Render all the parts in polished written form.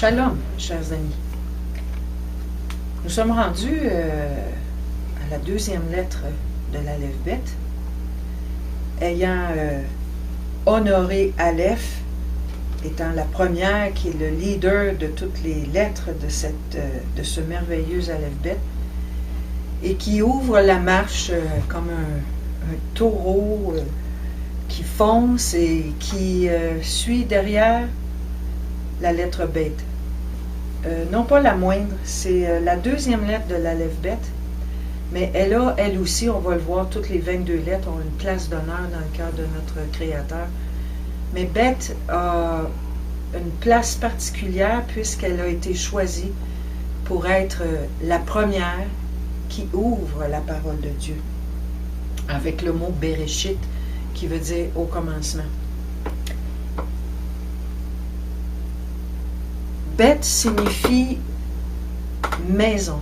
Shalom, chers amis. Nous sommes rendus à la deuxième lettre de l'Aleph Bet, ayant honoré Aleph, étant la première qui est le leader de toutes les lettres de ce merveilleux Aleph Bet, et qui ouvre la marche comme un taureau qui fonce et qui suit derrière la lettre Bet. Non pas la moindre, c'est la deuxième lettre de l'Aleph Bet, mais elle a, elle aussi, on va le voir, toutes les 22 lettres ont une place d'honneur dans le cœur de notre Créateur. Mais Bet a une place particulière puisqu'elle a été choisie pour être la première qui ouvre la parole de Dieu, avec le mot Bereshit, qui veut dire au commencement. Bet signifie maison,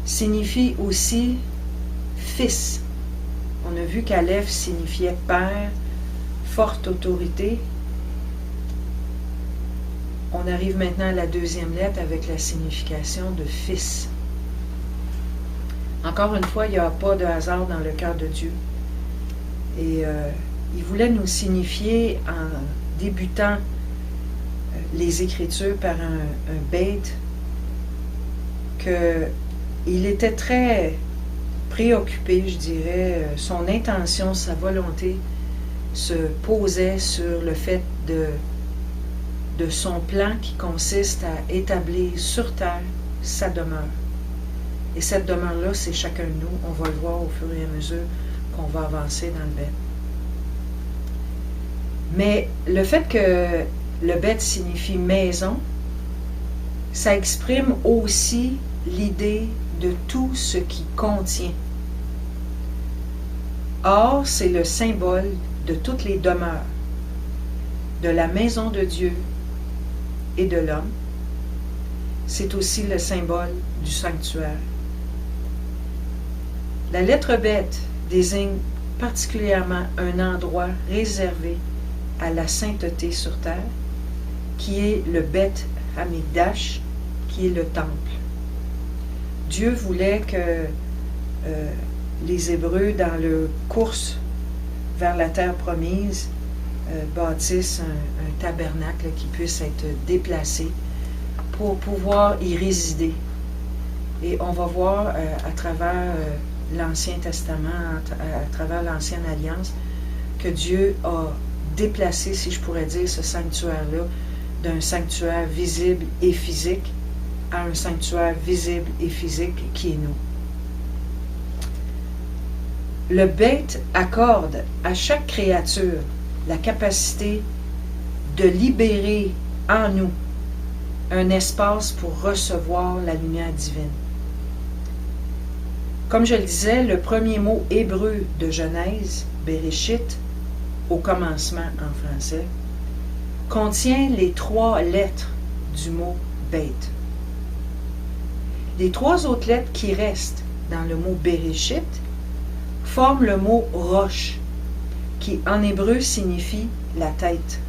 signifie aussi fils. On a vu qu'Aleph signifiait père, forte autorité. On arrive maintenant à la deuxième lettre avec la signification de fils. Encore une fois, il n'y a pas de hasard dans le cœur de Dieu. Et il voulait nous signifier, en débutant les Écritures par un bait, qu'il était très préoccupé, je dirais, son intention, sa volonté se posait sur le fait de son plan qui consiste à établir sur terre sa demeure. Et cette demeure-là, c'est chacun de nous. On va le voir au fur et à mesure qu'on va avancer dans le bet. Mais le fait que le bet signifie maison, ça exprime aussi l'idée de tout ce qui contient. Or, c'est le symbole de toutes les demeures, de la maison de Dieu et de l'homme. C'est aussi le symbole du sanctuaire. La lettre Bet désigne particulièrement un endroit réservé à la sainteté sur terre, qui est le Bet Hamikdash, qui est le temple. Dieu voulait que les Hébreux, dans leur course vers la terre promise, bâtissent un tabernacle qui puisse être déplacé pour pouvoir y résider. Et on va voir à travers l'Ancien Testament, à travers l'Ancienne Alliance, que Dieu a déplacé, si je pourrais dire, ce sanctuaire-là d'un sanctuaire visible et physique à un sanctuaire visible et physique qui est nous. Le bête accorde à chaque créature la capacité de libérer en nous un espace pour recevoir la lumière divine. Comme je le disais, le premier mot hébreu de Genèse, Bereshit, au commencement en français, contient les 3 lettres du mot bête. Les 3 autres lettres qui restent dans le mot Bereshit forment le mot roche, qui en hébreu signifie la tête.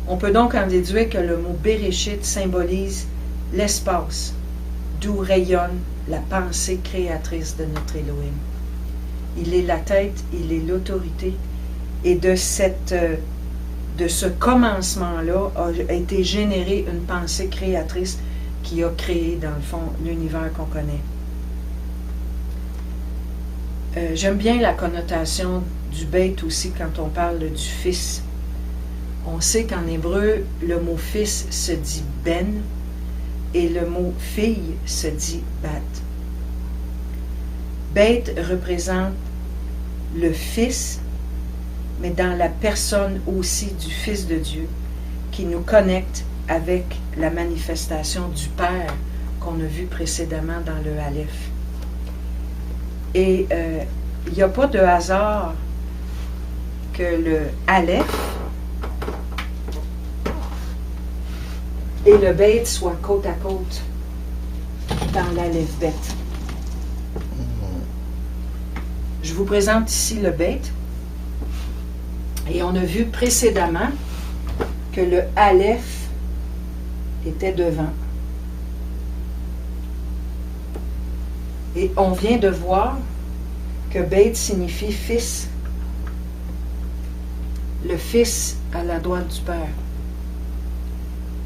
On peut donc en déduire que le mot Bereshit symbolise l'espace d'où rayonne la pensée créatrice de notre Elohim. Il est la tête, il est l'autorité, et de ce commencement-là a été générée une pensée créatrice qui a créé, dans le fond, l'univers qu'on connaît. J'aime bien la connotation du bête aussi quand on parle du fils. On sait qu'en hébreu, le mot fils se dit ben et le mot fille se dit bat. Bête représente le fils, mais dans la personne aussi du Fils de Dieu, qui nous connecte avec la manifestation du Père qu'on a vu précédemment dans le Aleph. Et il n'y a pas de hasard que le Aleph et le Bet soient côte à côte dans l'Aleph Bet. Je vous présente ici le Bet. Et on a vu précédemment que le Aleph était devant. Et on vient de voir que Beit signifie fils. Le fils à la droite du Père.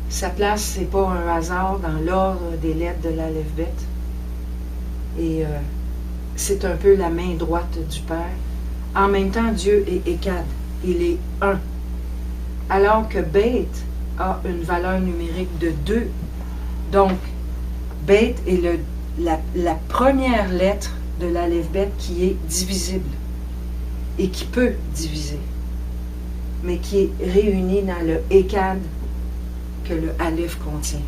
Sa place, c'est pas un hasard dans l'ordre des lettres de l'Aleph Bet. Et c'est un peu la main droite du Père. En même temps, Dieu est Écad. Il est un. Alors que Beit a une valeur numérique de 2. Donc, Beit est la première lettre de l'Aleph Bet qui est divisible et qui peut diviser, mais qui est réunie dans le Écad que le Aleph contient.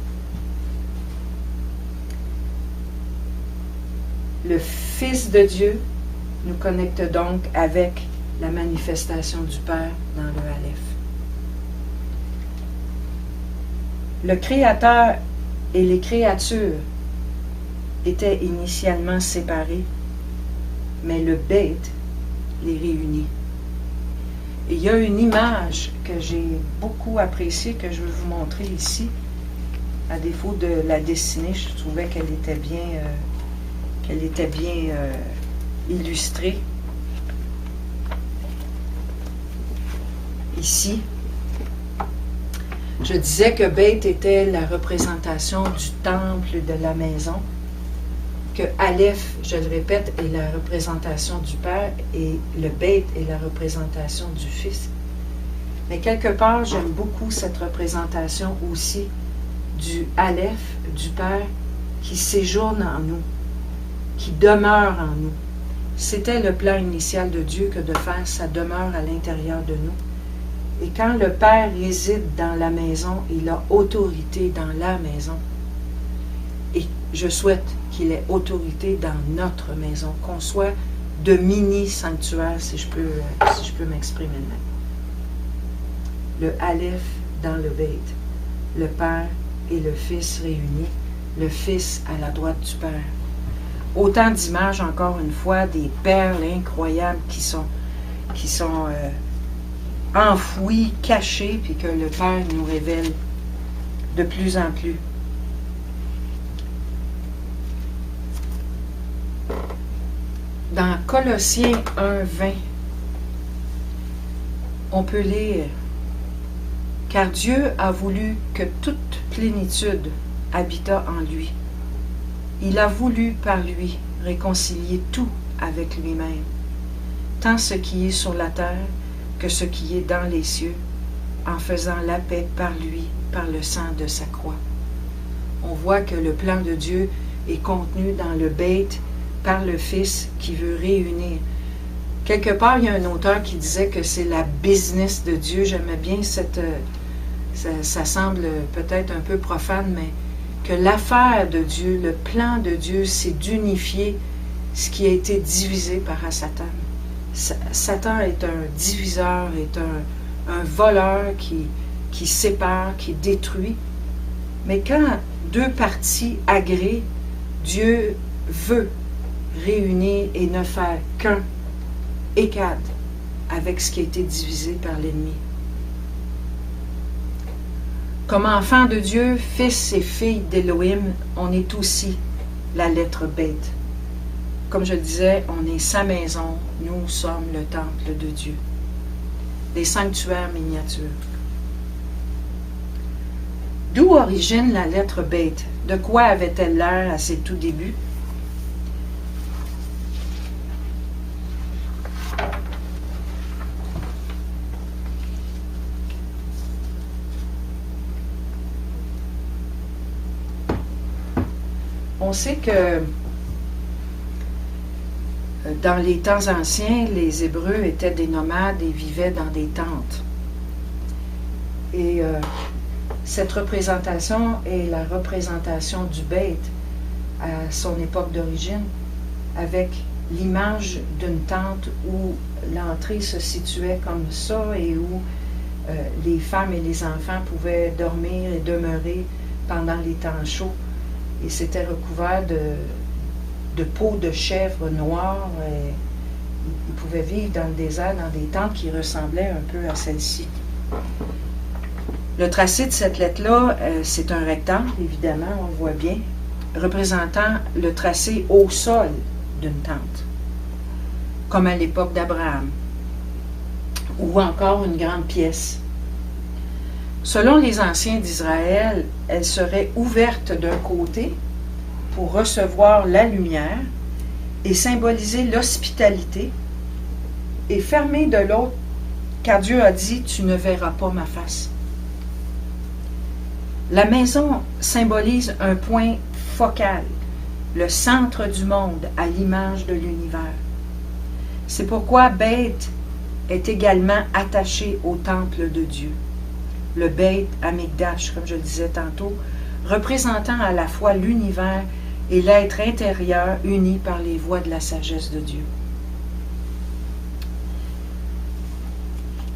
Le Fils de Dieu nous connecte donc avec la manifestation du Père dans le Aleph. Le Créateur et les créatures étaient initialement séparés, mais le Beit les réunit. Et il y a une image que j'ai beaucoup appréciée, que je veux vous montrer ici. À défaut de la dessiner, je trouvais qu'elle était bien illustrée. Ici, je disais que Beit était la représentation du temple de la maison, que Aleph, je le répète, est la représentation du Père et le Beit est la représentation du Fils. Mais quelque part, j'aime beaucoup cette représentation aussi du Aleph, du Père, qui séjourne en nous, qui demeure en nous. C'était le plan initial de Dieu que de faire sa demeure à l'intérieur de nous. Et quand le Père réside dans la maison, il a autorité dans la maison. Et je souhaite qu'il ait autorité dans notre maison, qu'on soit de mini-sanctuaire, si je peux m'exprimer de même. Le Aleph dans le Beit, le Père et le Fils réunis, le Fils à la droite du Père. Autant d'images, encore une fois, des perles incroyables qui sont enfouies, cachées, puis que le Père nous révèle de plus en plus. Dans Colossiens 1:20, on peut lire « Car Dieu a voulu que toute plénitude habitât en lui. Il a voulu par lui réconcilier tout avec lui-même, tant ce qui est sur la terre que ce qui est dans les cieux, en faisant la paix par lui, par le sang de sa croix. » On voit que le plan de Dieu est contenu dans le Beit par le Fils qui veut réunir. Quelque part, il y a un auteur qui disait que c'est la business de Dieu. J'aimais bien ça semble peut-être un peu profane, mais que l'affaire de Dieu, le plan de Dieu, c'est d'unifier ce qui a été divisé par Satan. Satan est un diviseur, est un voleur qui sépare, qui détruit. Mais quand deux parties agréent, Dieu veut réunir et ne faire qu'un Écad avec ce qui a été divisé par l'ennemi. Comme enfants de Dieu, fils et filles d'Élohim, on est aussi la lettre Beit. Comme je le disais, on est sa maison, nous sommes le temple de Dieu. Des sanctuaires miniatures. D'où origine la lettre Beit? De quoi avait-elle l'air à ses tout débuts? On sait que dans les temps anciens, les Hébreux étaient des nomades et vivaient dans des tentes. Et cette représentation est la représentation du Beit à son époque d'origine, avec l'image d'une tente où l'entrée se situait comme ça et où les femmes et les enfants pouvaient dormir et demeurer pendant les temps chauds. Et c'était recouvert de peau de chèvre noire. Et ils pouvaient vivre dans le désert, dans des tentes qui ressemblaient un peu à celle-ci. Le tracé de cette lettre-là, c'est un rectangle, évidemment, on le voit bien, représentant le tracé au sol d'une tente, comme à l'époque d'Abraham, ou encore une grande pièce. Selon les anciens d'Israël, elle serait ouverte d'un côté pour recevoir la lumière et symboliser l'hospitalité, et fermée de l'autre, car Dieu a dit, tu ne verras pas ma face. La maison symbolise un point focal, le centre du monde à l'image de l'univers. C'est pourquoi Beth est également attaché au temple de Dieu. Le Beth Amikdash, comme je le disais tantôt, représentant à la fois l'univers et l'être intérieur unis par les voies de la sagesse de Dieu.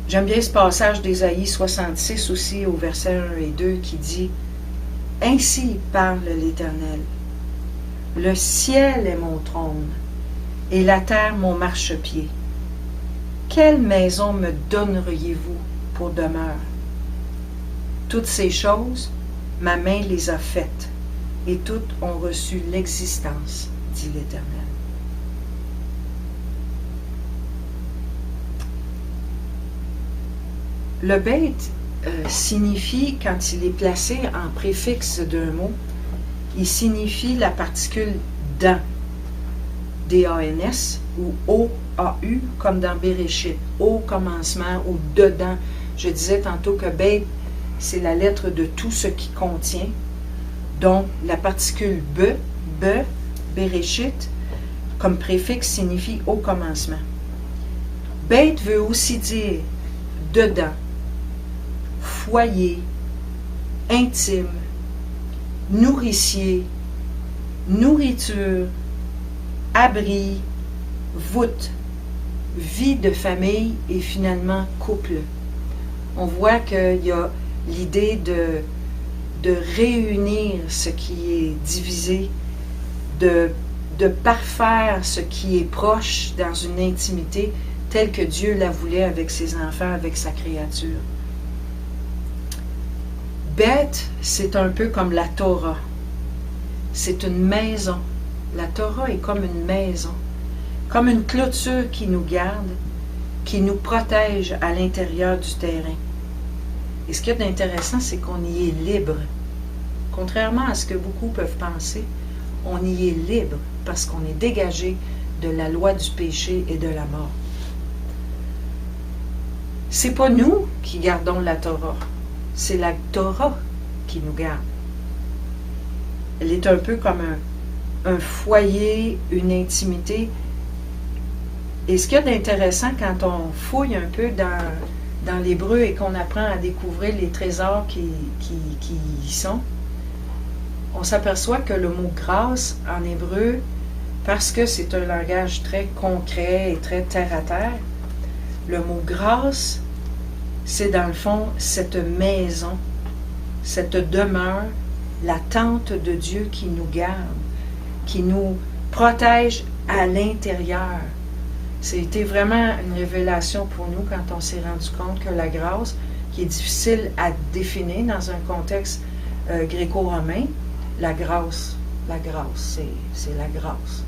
J'aime bien ce passage d'Ésaïe 66 aussi au verset 1 et 2 qui dit « Ainsi parle l'Éternel, le ciel est mon trône et la terre mon marchepied. Quelle maison me donneriez-vous pour demeure? Toutes ces choses, ma main les a faites et toutes ont reçu l'existence, dit l'Éternel. » Le bête signifie, quand il est placé en préfixe d'un mot, il signifie la particule dans, D-A-N-S, ou O-A-U, comme dans Bereshit, au commencement ou dedans. Je disais tantôt que bête, c'est la lettre de tout ce qui contient. Donc, la particule be, Bereshit, comme préfixe signifie au commencement. Bête veut aussi dire dedans, foyer, intime, nourricier, nourriture, abri, voûte, vie de famille et finalement couple. On voit qu'il y a l'idée de réunir ce qui est divisé, de parfaire ce qui est proche dans une intimité telle que Dieu la voulait avec ses enfants, avec sa créature. Beth, c'est un peu comme la Torah. C'est une maison. La Torah est comme une maison, comme une clôture qui nous garde, qui nous protège à l'intérieur du terrain. Et ce qu'il y a d'intéressant, c'est qu'on y est libre. Contrairement à ce que beaucoup peuvent penser, on y est libre parce qu'on est dégagé de la loi du péché et de la mort. C'est pas nous qui gardons la Torah, c'est la Torah qui nous garde. Elle est un peu comme un foyer, une intimité. Et ce qu'il y a d'intéressant quand on fouille un peu dans l'hébreu et qu'on apprend à découvrir les trésors qui y sont, on s'aperçoit que le mot grâce en hébreu, parce que c'est un langage très concret et très terre-à-terre, le mot grâce, c'est dans le fond cette maison, cette demeure, la tente de Dieu qui nous garde, qui nous protège à l'intérieur. C'était vraiment une révélation pour nous quand on s'est rendu compte que la grâce, qui est difficile à définir dans un contexte gréco-romain, la grâce, c'est la grâce.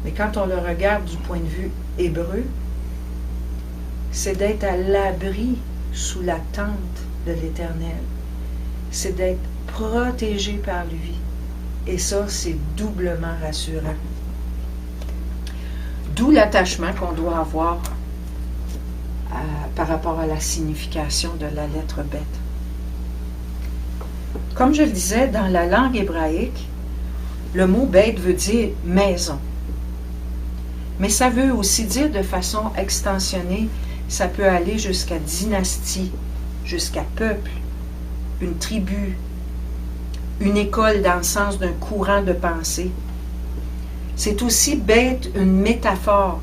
Mais quand on le regarde du point de vue hébreu, c'est d'être à l'abri sous la tente de l'Éternel. C'est d'être protégé par lui. Et ça, c'est doublement rassurant. D'où l'attachement qu'on doit avoir par rapport à la signification de la lettre bête. Comme je le disais, dans la langue hébraïque, le mot bête veut dire maison. Mais ça veut aussi dire de façon extensionnée, ça peut aller jusqu'à dynastie, jusqu'à peuple, une tribu, une école dans le sens d'un courant de pensée. C'est aussi bête une métaphore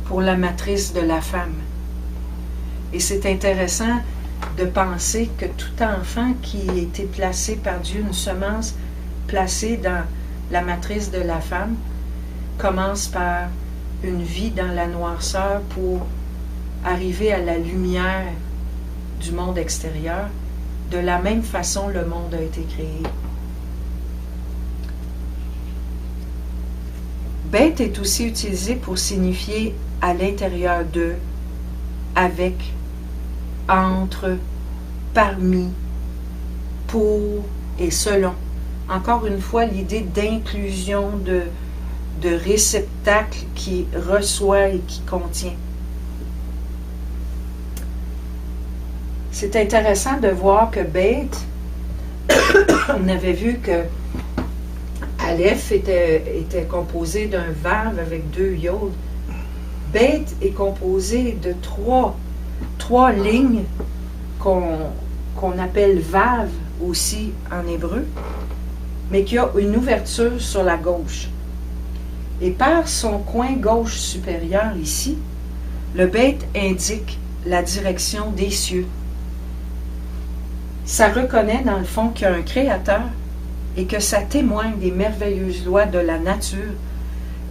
pour la matrice de la femme. Et c'est intéressant de penser que tout enfant qui a été placé par Dieu, une semence placée dans la matrice de la femme, commence par une vie dans la noirceur pour arriver à la lumière du monde extérieur de la même façon le monde a été créé. Beth est aussi utilisé pour signifier à l'intérieur de, avec, entre, parmi, pour et selon. Encore une fois, l'idée d'inclusion, de réceptacle qui reçoit et qui contient. C'est intéressant de voir que Beth, on avait vu que Aleph était composé d'un vav avec 2 yod. Beth est composé de trois lignes qu'on appelle vav aussi en hébreu, mais qui a une ouverture sur la gauche. Et par son coin gauche supérieur ici, le Beth indique la direction des cieux. Ça reconnaît dans le fond qu'il y a un créateur et que ça témoigne des merveilleuses lois de la nature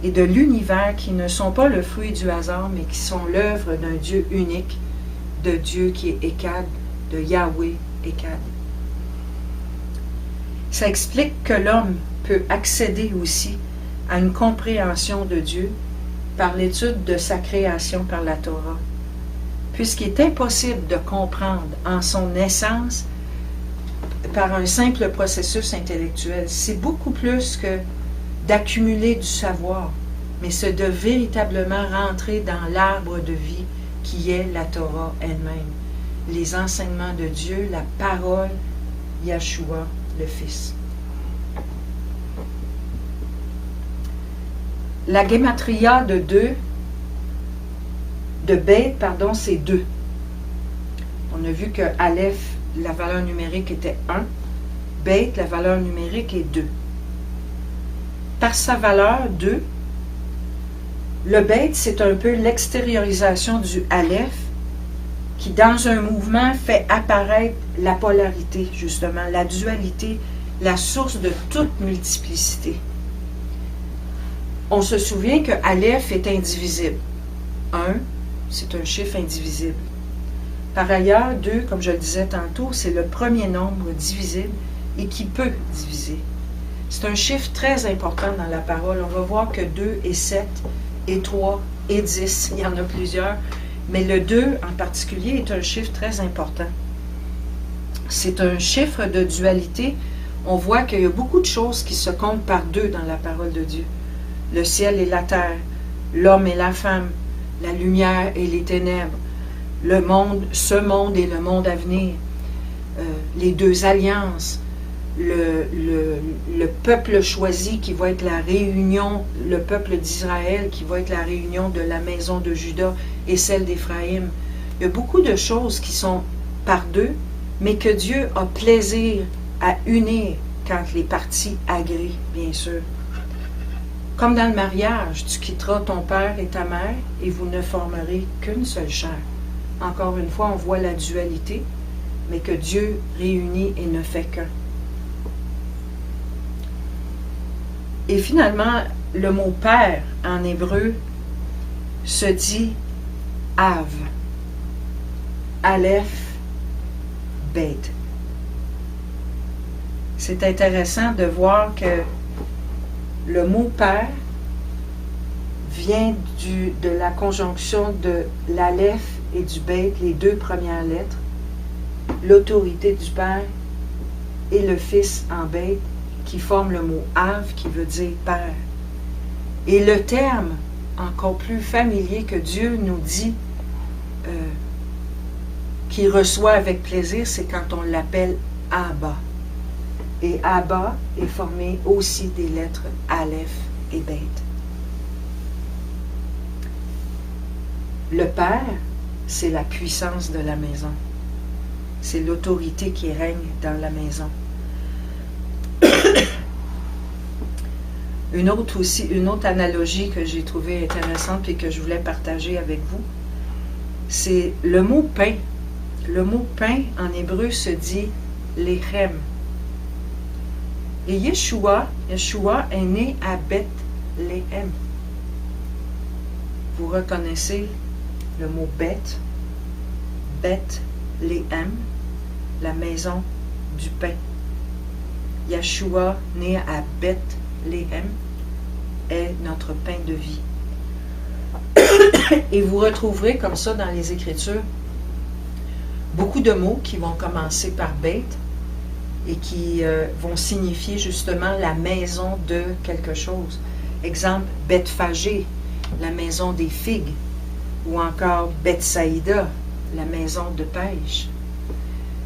et de l'univers qui ne sont pas le fruit du hasard, mais qui sont l'œuvre d'un Dieu unique, de Dieu qui est Echad, de Yahweh Echad. Ça explique que l'homme peut accéder aussi à une compréhension de Dieu par l'étude de sa création par la Torah, puisqu'il est impossible de comprendre en son essence par un simple processus intellectuel. C'est beaucoup plus que d'accumuler du savoir, mais c'est de véritablement rentrer dans l'arbre de vie qui est la Torah elle-même, les enseignements de Dieu, la parole, Yahshua, le Fils. La gématria de Beth, c'est 2. On a vu que Aleph, la valeur numérique était 1. Beth, la valeur numérique est 2. Par sa valeur 2, le Beth, c'est un peu l'extériorisation du Aleph qui, dans un mouvement, fait apparaître la polarité, justement, la dualité, la source de toute multiplicité. On se souvient que Aleph est indivisible. 1, c'est un chiffre indivisible. Par ailleurs, 2, comme je le disais tantôt, c'est le premier nombre divisible et qui peut diviser. C'est un chiffre très important dans la parole. On va voir que 2 et 7 et 3 et 10, il y en a plusieurs, mais le 2 en particulier est un chiffre très important. C'est un chiffre de dualité. On voit qu'il y a beaucoup de choses qui se comptent par 2 dans la parole de Dieu. Le ciel et la terre, l'homme et la femme, la lumière et les ténèbres, le monde, ce monde et le monde à venir, les 2 alliances, le peuple choisi qui va être la réunion, le peuple d'Israël qui va être la réunion de la maison de Juda et celle d'Éphraïm. Il y a beaucoup de choses qui sont par 2, mais que Dieu a plaisir à unir quand les parties agréent, bien sûr. Comme dans le mariage, tu quitteras ton père et ta mère et vous ne formerez qu'une seule chair. Encore une fois, on voit la dualité, mais que Dieu réunit et ne fait qu'un. Et finalement, le mot père en hébreu se dit Av, Aleph, Beth. C'est intéressant de voir que le mot père vient de la conjonction de l'Aleph et du Beth, les 2 premières lettres, l'autorité du Père et le Fils en Beth, qui forment le mot Av, qui veut dire Père. Et le terme encore plus familier que Dieu nous dit, qu'il reçoit avec plaisir, c'est quand on l'appelle Abba. Et Abba est formé aussi des lettres Aleph et Beth. Le Père, c'est la puissance de la maison. C'est l'autorité qui règne dans la maison. Une autre analogie que j'ai trouvée intéressante et que je voulais partager avec vous, c'est le mot pain. Le mot pain en hébreu se dit lechem. Et Yeshua est né à Bethléem. Vous reconnaissez le mot Bethléem, la maison du pain. Yeshua, né à Bethléem, est notre pain de vie. Et vous retrouverez comme ça dans les Écritures beaucoup de mots qui vont commencer par Beth et qui vont signifier justement la maison de quelque chose. Exemple, Bethphagée, la maison des figues, ou encore Bethsaïda, la maison de pêche.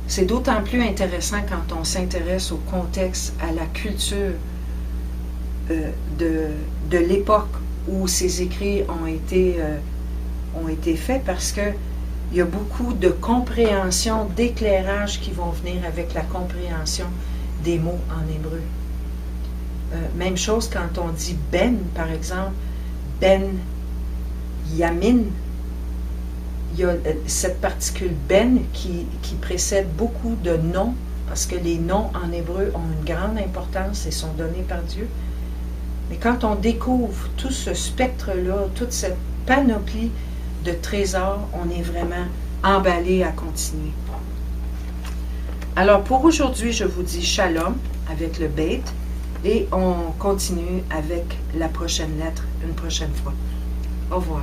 C'est d'autant plus intéressant quand on s'intéresse au contexte, à la culture de l'époque où ces écrits ont été faits, parce que il y a beaucoup de compréhension, d'éclairage qui vont venir avec la compréhension des mots en hébreu. Même chose quand on dit Ben, par exemple, Ben Yamin, il y a cette particule Ben qui précède beaucoup de noms, parce que les noms en hébreu ont une grande importance et sont donnés par Dieu. Mais quand on découvre tout ce spectre-là, toute cette panoplie de trésors, on est vraiment emballé à continuer. Alors pour aujourd'hui, je vous dis shalom avec le Beth et on continue avec la prochaine lettre une prochaine fois. Au revoir.